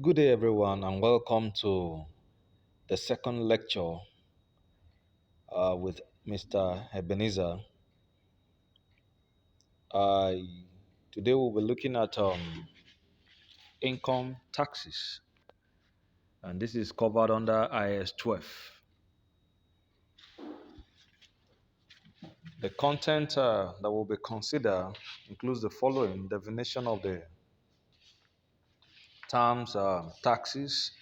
Good day, everyone, and welcome to the second lecture with Mr. Ebenezer. Uh, Today, we'll be looking at income taxes, and this is covered under IAS 12. The content that will be considered includes the following definition of the terms taxes,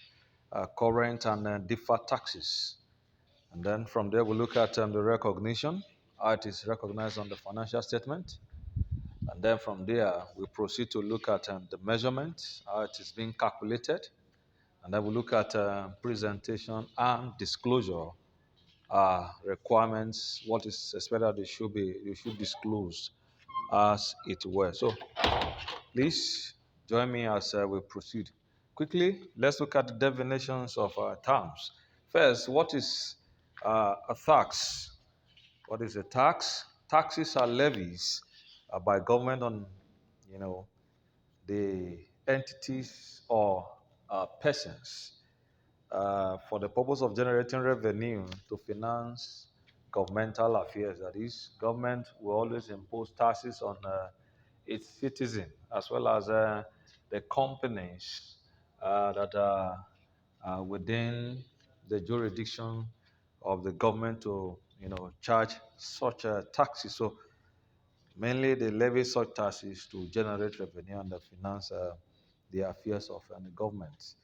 current and deferred taxes. And then from there, we'll look at the recognition, how it is recognized on the financial statement. And then from there, we proceed to look at the measurement, how it is being calculated. And then we look at presentation and disclosure requirements, what is expected you should disclose as it were. So please join me as we proceed. Quickly, let's look at the definitions of terms. First, what is a tax? What is a tax? Taxes are levies by government on, you know, the entities or persons for the purpose of generating revenue to finance governmental affairs. That is, government will always impose taxes on its citizens as well as the companies that are within the jurisdiction of the government to, charge such taxes. So mainly, they levy such taxes to generate revenue and finance the affairs of the government.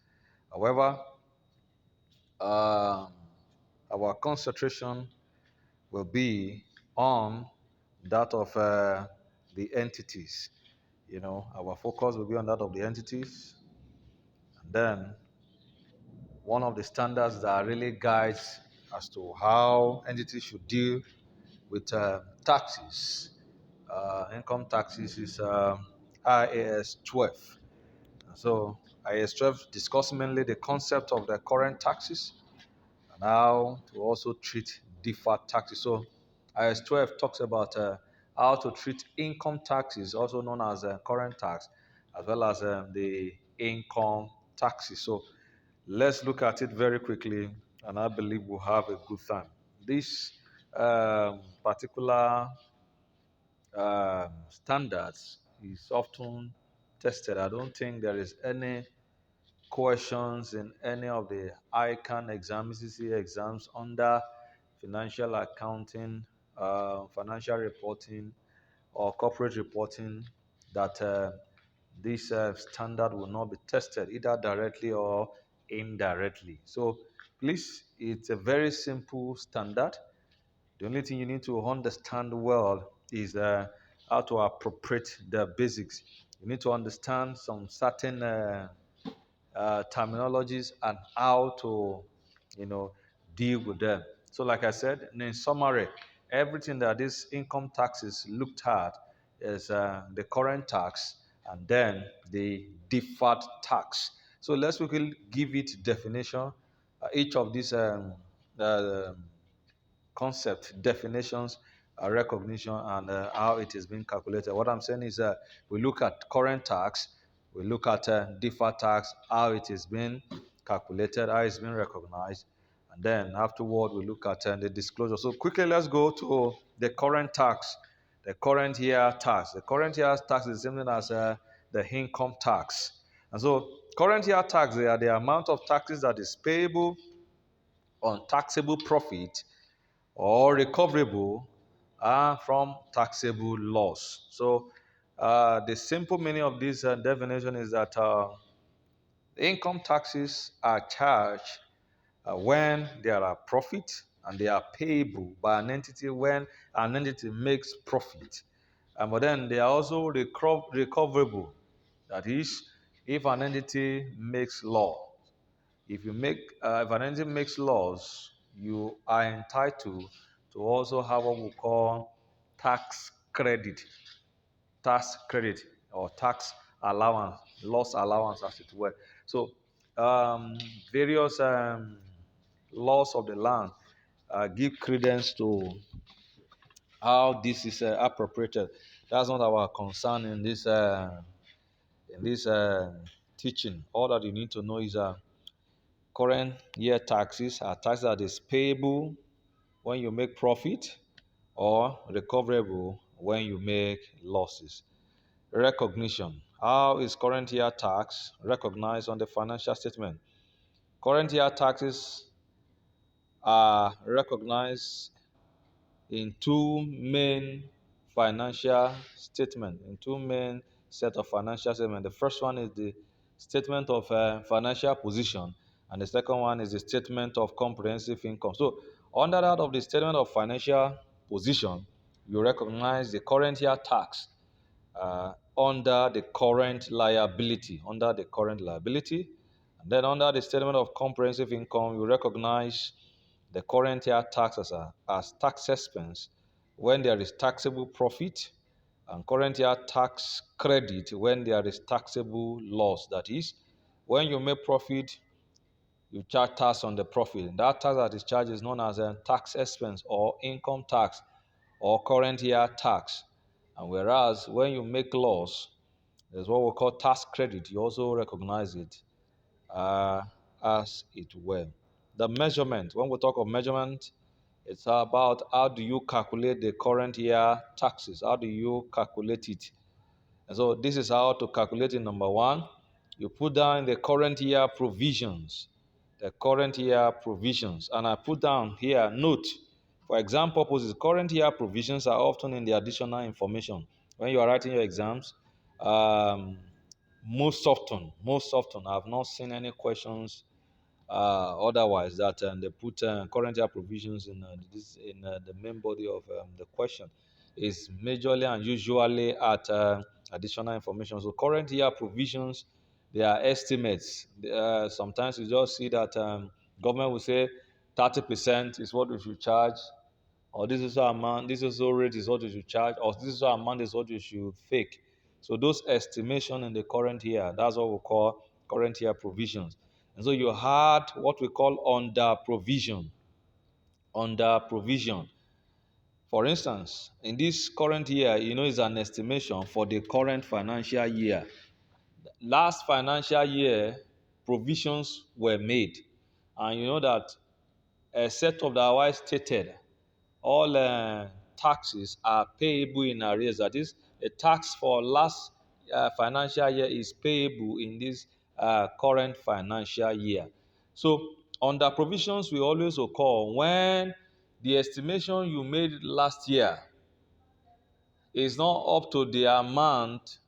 However, um, our concentration will be on that of the entities. Our focus will be on that of the entities. And then one of the standards that really guides as to how entities should deal with taxes, income taxes, is IAS 12. So IAS 12 discusses mainly the concept of the current taxes and how to also treat deferred taxes. So IAS 12 talks about how to treat income taxes, also known as current tax, as well as the income taxes. So let's look at it very quickly, and I believe we'll have a good time. This particular standards is often tested. I don't think there is any questions in any of the ICANN exams, ECC exams under financial accounting, financial reporting, or corporate reporting that this standard will not be tested either directly or indirectly. So please, it's a very simple standard. The only thing you need to understand well is how to appropriate the basics. You need to understand some certain terminologies and how to, you know, deal with them. So, like I said, in summary, everything that this income tax is looked at is the current tax and then the deferred tax. So let's quickly give it definition. Each of these uh, concept, definitions, recognition, and how it is being calculated. What I'm saying is we look at current tax, we look at deferred tax, how it is being calculated, how it's being recognized, and then afterward we look at the disclosure. So quickly, let's go to the current tax, the current year tax. The current year tax is the same thing as the income tax. And so current year tax, they are the amount of taxes that is payable on taxable profit or recoverable from taxable loss. So the simple meaning of this definition is that income taxes are charged when there are profit and they are payable by an entity when an entity makes profit. But then they are also recoverable. That is, if an entity makes law. If an entity makes laws, you are entitled to also have what we call tax credit, tax credit or tax allowance, loss allowance, as it were. So, various laws of the land give credence to how this is appropriated. That's not our concern in this teaching. All that you need to know is current year taxes are taxes that is payable when you make profit or recoverable when you make losses. Recognition. How is current year tax recognized on the financial statement? Current year taxes are recognized in two main financial statements, in two main set of financial statements. The first one is the statement of financial position, and the second one is the statement of comprehensive income. So, under that of the statement of financial position, you recognize the current year tax under the current liability, and then under the statement of comprehensive income, you recognize the current year tax as tax expense when there is taxable profit, and current year tax credit when there is taxable loss. That is, when you make profit, you charge tax on the profit. That tax that is charged is known as a tax expense or income tax or current year tax. And whereas when you make loss, there's what we call tax credit. You also recognize it uh, as it well. The measurement, when we talk of measurement, it's about how do you calculate the current year taxes? How do you calculate it? And so this is how to calculate it. Number one, you put down the current year provisions. The current year provisions. And I put down here, note, for exam purposes, current year provisions are often in the additional information. When you are writing your exams, um, most often, I've not seen any questions otherwise that they put current year provisions in the main body of the question is majorly and usually at additional information. So current year provisions, they are estimates. Sometimes you just see that government will say 30% is what we should charge, or this is our amount, this is our rate is what you should charge, or this is our amount is what you should fake. So those estimation in the current year, that's what we call current year provisions. And so you had what we call under provision. Under provision. For instance, in this current year, is an estimation for the current financial year. Last financial year, provisions were made. And you know that except of the otherwise stated, all taxes are payable in arrears. That is, a tax for last financial year is payable in this current financial year. So, under provisions, we always occur when the estimation you made last year is not up to the amount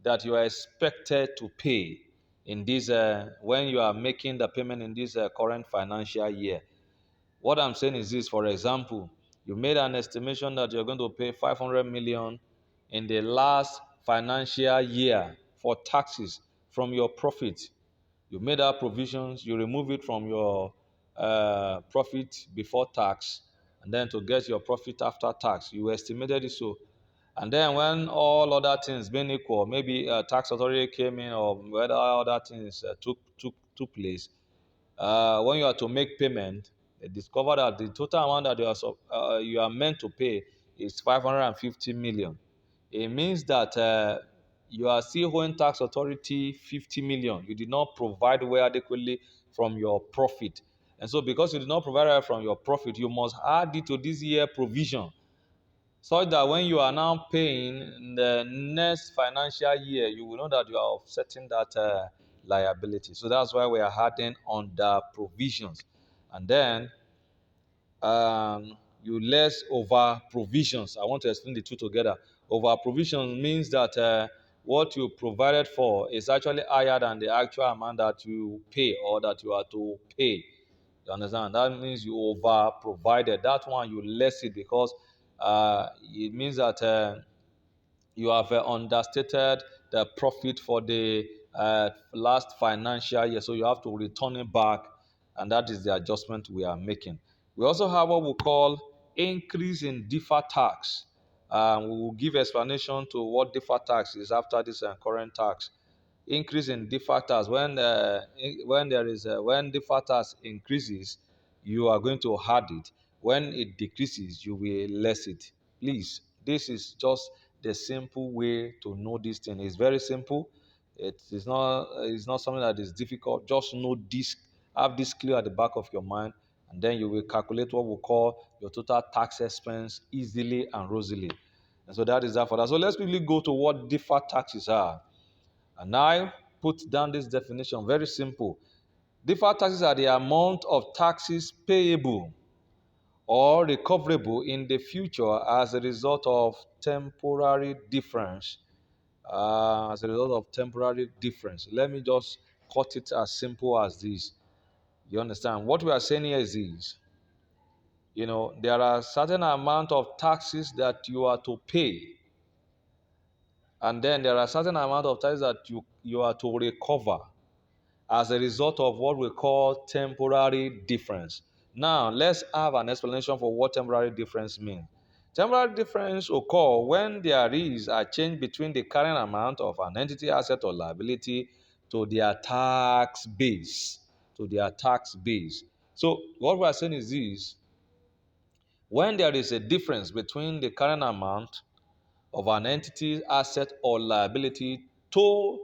that you are expected to pay in this when you are making the payment in this current financial year. What I'm saying is this: for example, you made an estimation that you're going to pay 500 million in the last financial year for taxes from your profit. You made our provisions, you remove it from your profit before tax, and then to get your profit after tax, you estimated it so. And then when all other things being equal, maybe tax authority came in or whether other things took place, when you are to make payment, they discover that the total amount that you are meant to pay is 550 million. It means that you are still owing tax authority 50 million. You did not provide well adequately from your profit. And so because you did not provide well from your profit, you must add it to this year provision so that when you are now paying in the next financial year, you will know that you are offsetting that liability. So that's why we are adding under provisions. And then you less over provisions. I want to explain the two together. Over provisions means that what you provided for is actually higher than the actual amount that you pay or that you are to pay. You understand? That means you over provided. That one you less it because it means that you have understated the profit for the last financial year, so you have to return it back, and that is the adjustment we are making. We also have what we call increase in deferred tax. We will give explanation to what deferred tax is after this current tax. Increase in deferred tax, when deferred tax increases, you are going to add it. When it decreases, you will less it. Please, this is just the simple way to know this thing. It's very simple. It's not something that is difficult. Just know this, have this clear at the back of your mind, and then you will calculate what we call your total tax expense easily and rosily. And so that is that for that. So let's quickly go to what deferred taxes are. And I put down this definition, very simple. Deferred taxes are the amount of taxes payable or recoverable in the future as a result of temporary difference. Let me just cut it as simple as this. You understand? What we are saying here is this. There are certain amount of taxes that you are to pay, and then there are certain amount of taxes that you are to recover as a result of what we call temporary difference. Now, let's have an explanation for what temporary difference means. Temporary difference occur when there is a change between the current amount of an entity asset or liability to their tax base. To their tax base. So what we are saying is this: when there is a difference between the current amount of an entity's asset or liability to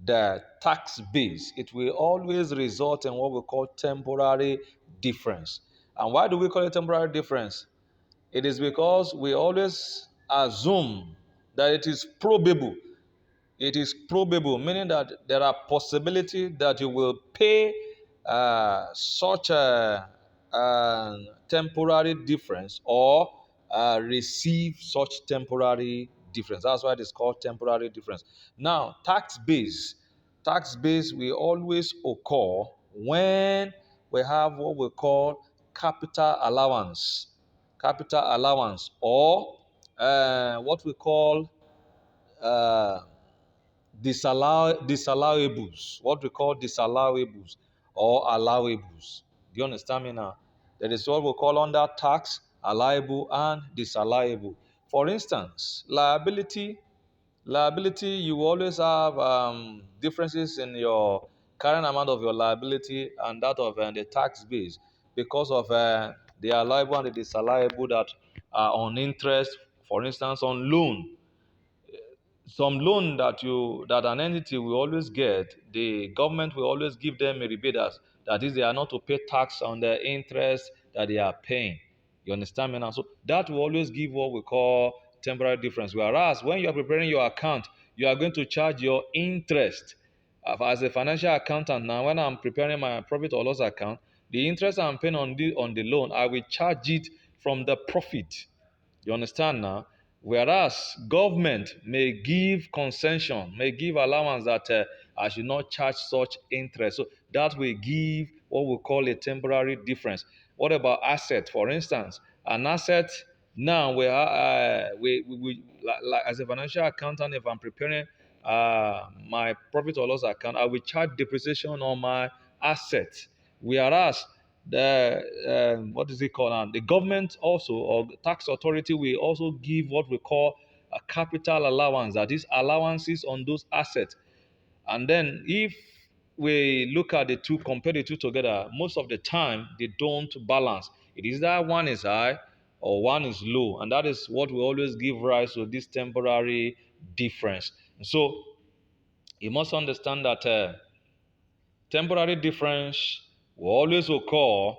the tax base, it will always result in what we call temporary difference. And why do we call it temporary difference? It is because we always assume that it is probable, meaning that there are possibility that you will pay such a temporary difference or receive such temporary difference. That's why it is called temporary difference. Now, tax base will always occur when we have what we call capital allowance, or what we call uh, disallowables, what we call disallowables or allowables. Do you understand me now? That is what we call under tax, allowable and disallowable. For instance, liability, you always have differences in your current amount of your liability and that of the tax base, because of the allowable and the disallowable that are on interest. For instance, on loan, some loan that an entity will always get, the government will always give them a rebate, that is, they are not to pay tax on the interest that they are paying. You understand me now? So that will always give what we call temporary difference. Whereas when you are preparing your account, you are going to charge your interest. As a financial accountant now, when I'm preparing my profit or loss account, the interest I'm paying on the loan, I will charge it from the profit. You understand now? Whereas government may give concession, may give allowance that I should not charge such interest. So that will give what we call a temporary difference. What about asset? For instance, an asset now like as a financial accountant, if I'm preparing my profit or loss account, I will charge depreciation on my asset. Whereas the what is it called now? The government also, or tax authority, will also give what we call a capital allowance, that is allowances on those assets. And then if we look at the two, compare the two together, most of the time they don't balance. It is that one is high or one is low, and that is what will always give rise to this temporary difference. So you must understand that temporary difference will always occur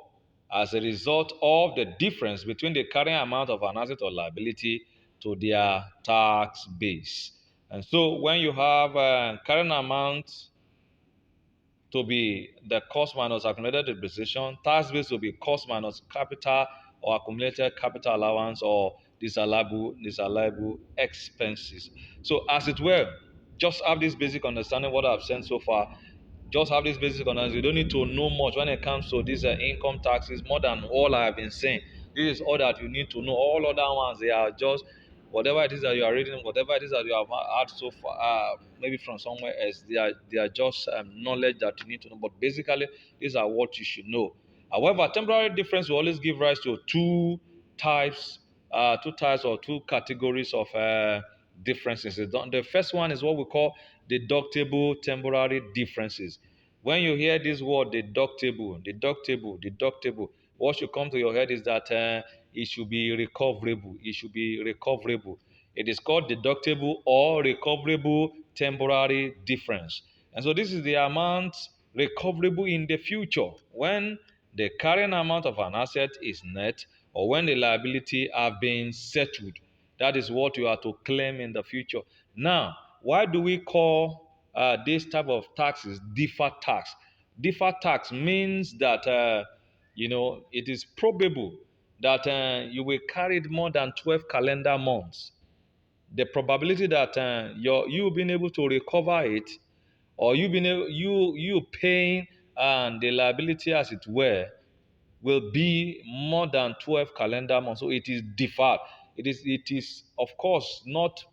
as a result of the difference between the carrying amount of an asset or liability to their tax base. And so when you have carrying amount to be the cost minus accumulated depreciation, tax base will be cost minus capital or accumulated capital allowance or disallowable expenses. So as it were, just have this basic understanding what I've said so far. Just have this basic understanding. You don't need to know much when it comes to these income taxes, more than all I have been saying. This is all that you need to know. All other ones, they are just whatever it is that you are reading, whatever it is that you have had so far, maybe from somewhere else. They are just knowledge that you need to know. But basically, these are what you should know. However, temporary difference will always give rise to types, two types or two categories of differences. The first one is what we call deductible temporary differences. When you hear this word deductible, what should come to your head is that it should be recoverable. It should be recoverable. It is called deductible or recoverable temporary difference. And so this is the amount recoverable in the future when the carrying amount of an asset is net or when the liability have been settled. That is what you are to claim in the future. Now, why do we call this type of taxes deferred tax? Deferred tax means that it is probable that you will carry it more than 12 calendar months. The probability that you being able to recover it, or you being able, you paying the liability as it were, will be more than 12 calendar months. So it is deferred. It is of course not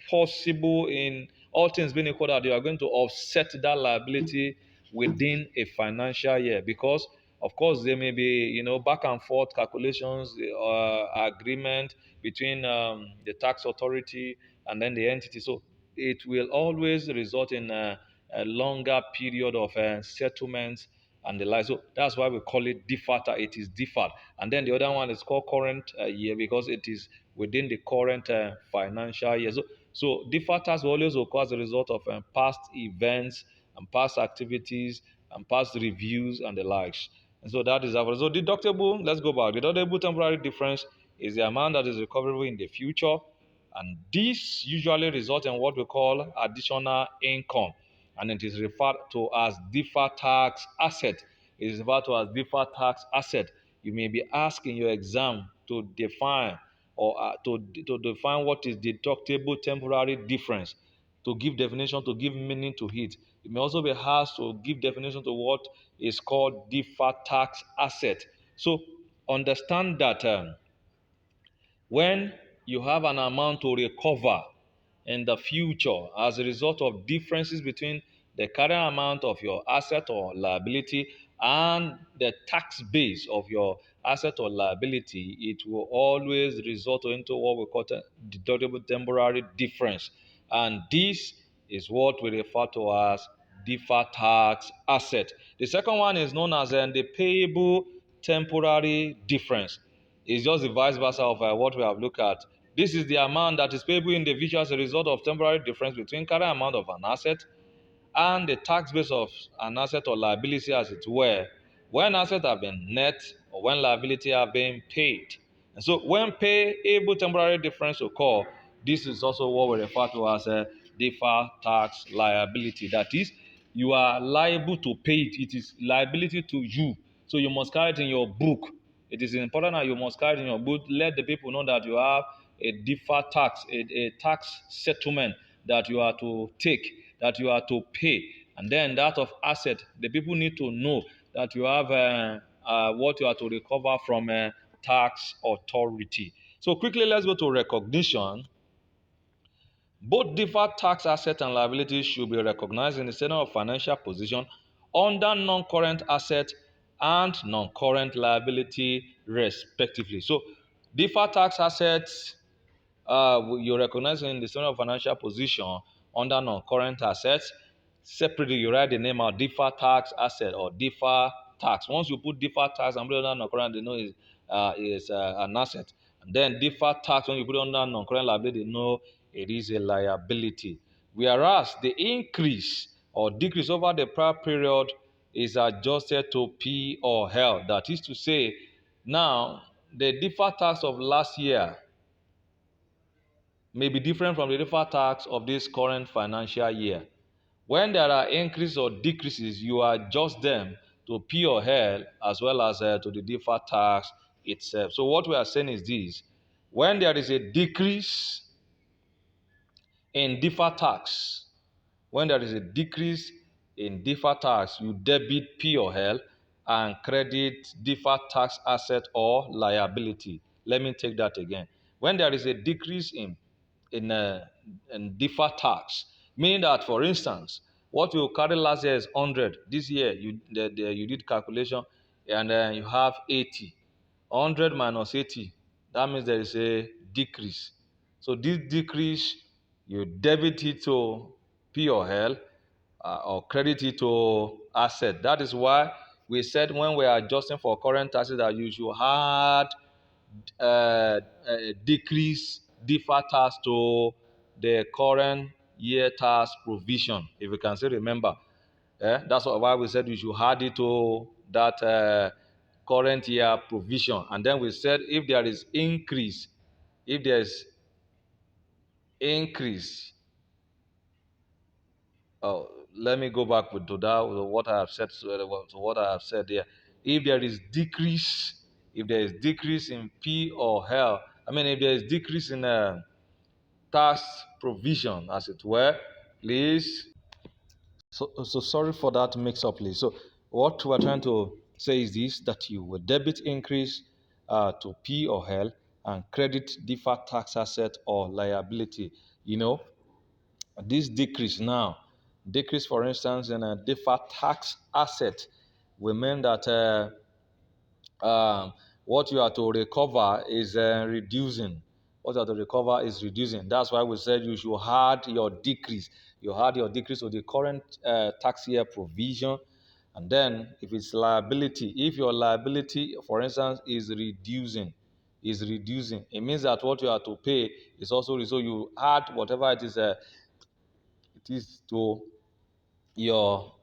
possible in all things being equal that you are going to offset that liability within a financial year, because of course there may be back and forth calculations, agreement between the tax authority and then the entity. So it will always result in a longer period of settlements and the like. So that's why we call it deferred. It is deferred. And then the other one is called current year, because it is within the current financial year. So deferred tax will always occur as a result of past events and past activities and past reviews and the likes. And so that is our. So deductible, let's go back. Deductible temporary difference is the amount that is recoverable in the future. And this usually results in what we call additional income, and it is referred to as deferred tax asset. It is referred to as deferred tax asset. You may be asked in your exam to define to define what is deductible temporary difference, to give definition, to give meaning to it. You may also be asked to give definition to what is called deferred tax asset. So understand that when you have an amount to recover in the future as a result of differences between the current amount of your asset or liability and the tax base of your asset or liability, it will always result into what we call deductible temporary difference. And this is what we refer to as deferred tax asset. The second one is known as the payable temporary difference. It's just the vice versa of what we have looked at. This is the amount that is payable individually as a result of temporary difference between current amount of an asset and the tax base of an asset or liability as it were, when assets have been net or when liability are being paid. And so when payable temporary difference occur, this is also what we refer to as a deferred tax liability. That is, you are liable to pay it. It is liability to you. So you must carry it in your book. It is important that you must carry it in your book. Let the people know that you have a deferred tax, a tax settlement that you are to take, that you are to pay. And then that of asset, the people need to know that you have what you are to recover from a tax authority. So quickly, let's go to recognition. Both deferred tax asset and liabilities should be recognized in the statement of financial position under non-current asset and non-current liability, respectively. So deferred tax assets, you recognize in the statement of financial position under non-current assets. Separately, you write the name out, deferred tax asset or deferred tax. Once you put deferred tax and put it under non-current, they know is an asset. And then deferred tax, when you put it under non-current liability, they know it is a liability. Whereas the increase or decrease over the prior period is adjusted to P or L. That is to say, now the deferred tax of last year may be different from the deferred tax of this current financial year. When there are increases or decreases, you adjust them to P or L as well as to the deferred tax itself. So what we are saying is this: when there is a decrease in deferred tax, when there is a decrease in deferred tax, you debit P or L and credit deferred tax asset or liability. Let me take that again. When there is a decrease in deferred tax, meaning that, for instance, what you carried last year is 100. This year you did calculation and you have 80. 100 minus 80, that means there is a decrease. So this decrease, you debit it to P or L or credit it to asset. That is why we said when we are adjusting for current taxes that you should add decrease deferred tax to the current year tax provision. If you can still remember, that's why we said you should add it to that current year provision. And then we said if there is increase, if there is increase, oh, let me go back to that, what I have said, to what I have said there. If there is decrease, if there is decrease in P or L, I mean, if there is decrease in tax provision, as it were, please. So sorry for that mix up, please. So what we're trying to say is this: that you will debit increase to P or L and credit deferred tax asset or liability. You know, this decrease now, decrease, for instance, in a deferred tax asset will mean that what you are to recover is reducing. What you are to recover is reducing. That's why we said you should add your decrease. You add your decrease to the current tax year provision. And then if it's liability, if your liability, for instance, is reducing, it means that what you are to pay is also, so you add whatever it is to your,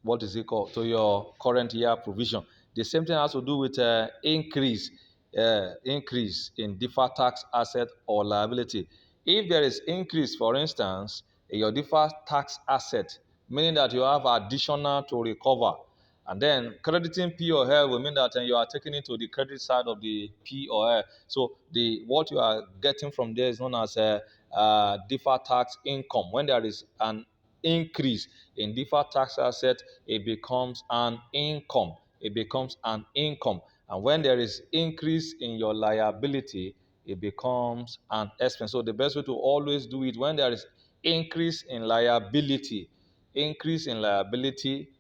what is it called, to your current year provision. The same thing has to do with increase in deferred tax asset or liability. If there is increase, for instance, in your deferred tax asset, meaning that you have additional to recover, and then crediting P or L will mean that you are taking it to the credit side of the P or L. So the what you are getting from there is known as deferred tax income. When there is an increase in deferred tax asset, it becomes an income. It becomes an income. And when there is increase in your liability, it becomes an expense. So the best way to always do it, when there is increase in liability,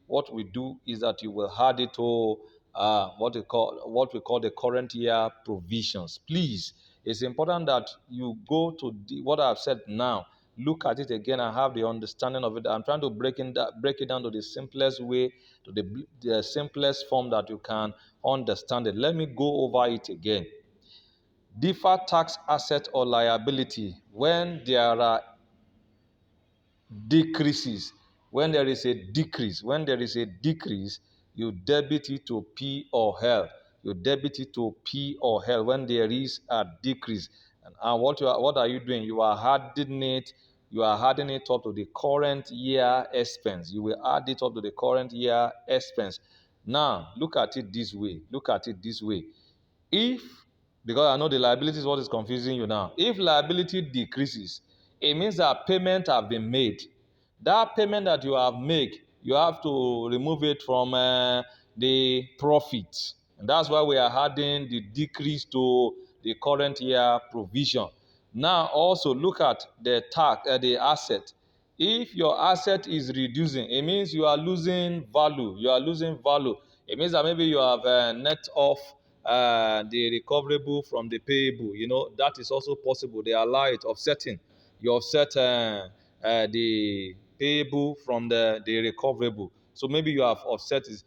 what we do is that you will add it to what we call the current year provisions. Please, it's important that you go to what I've said now, look at it again and have the understanding of it. I'm trying to break it down to the simplest way, to the simplest form that you can understand it. Let me go over it again. Deferred tax asset or liability, when there are decreases, when there is a decrease, you debit it to P or L. When there is a decrease. And what are you doing? You are adding it up to the current year expense. You will add it up to the current year expense. Now look at it this way. If, because I know the liability is what is confusing you now. If liability decreases, it means that payment have been made. That payment that you have made, you have to remove it from the profit. And that's why we are adding the decrease to the current year provision. Now also look at the asset. If your asset is reducing, it means you are losing value. It means that maybe you have net off the recoverable from the payable. That is also possible. They allow it offsetting. You offset the payable from the recoverable. So maybe you have offset it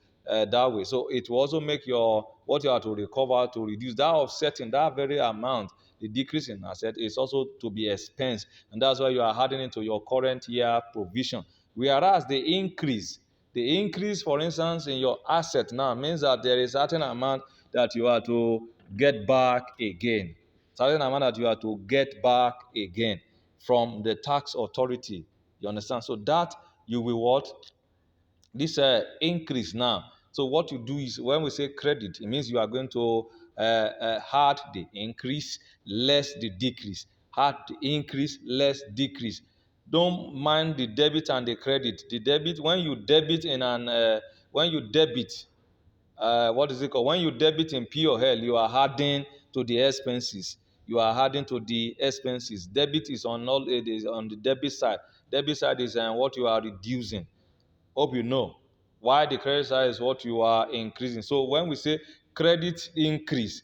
that way. So it will also make your what you are to recover to reduce that offsetting, that very amount. The decrease in asset is also to be expense, and that's why you are adding into your current year provision. Whereas the increase, for instance, in your asset now means that there is a certain amount that you are to get back again. From the tax authority. You understand? So that you will what? This increase now. So what you do is, when we say credit, it means you are going to add the increase less the decrease. Add the increase less decrease. Don't mind the debit and the credit. The debit, when you debit in an when you debit what is it called? When you debit in P or L, you are adding to the expenses. Debit is on all. It is on the debit side. Debit side is what you are reducing. Hope you know. Why the credit side is what you are increasing. So when we say credit increase,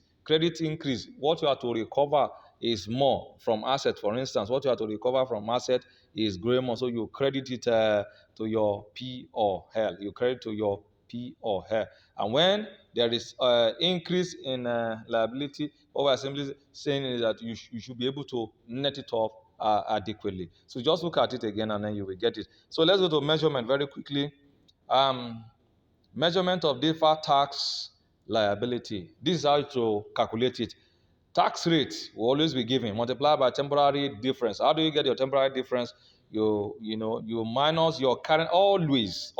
what you are to recover is more from asset. For instance, what you are to recover from asset is growing more. So you credit it to your P or L. And when there is increase in liability, what we are simply saying is that you should be able to net it off adequately. So just look at it again and then you will get it. So let's go to measurement very quickly. Um, Measurement of deferred tax liability. This is how to calculate it. Tax rate will always be given, multiplied by temporary difference. How do you get your temporary difference? You minus your current, always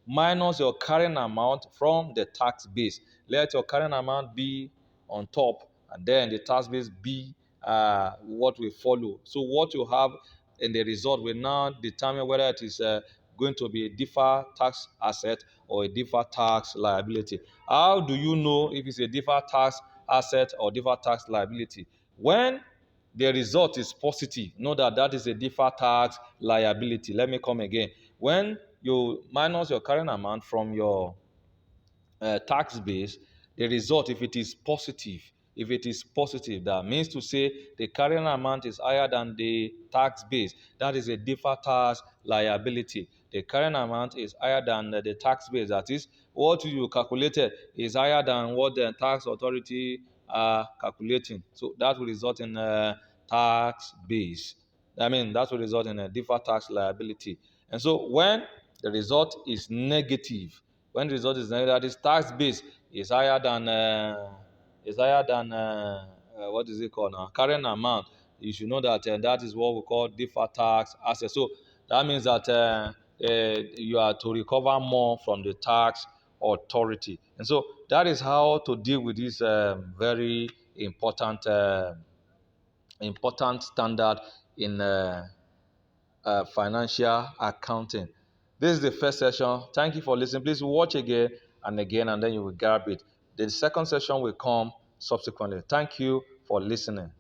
minus your current amount from the tax base. Let your current amount be on top, and then the tax base be what will follow. So what you have in the result will now determine whether it is going to be a deferred tax asset or a deferred tax liability. How do you know if it's a deferred tax asset or deferred tax liability? When the result is positive, know that that is a deferred tax liability. Let me come again. When you minus your current amount from your tax base, the result, if it is positive, that means to say the carrying amount is higher than the tax base. That is a deferred tax liability. The carrying amount is higher than the tax base. That is, what you calculated is higher than what the tax authority are calculating. So that will result in a tax base. That will result in a deferred tax liability. And so when the result is negative, when the result is negative, that is tax base is higher than what is it called now? Current amount. You should know that that is what we call deferred tax asset. So that means that you are to recover more from the tax authority. And so that is how to deal with this very important standard in financial accounting. This is the first session. Thank you for listening. Please watch again, and then you will grab it. The second session will come subsequently. Thank you for listening.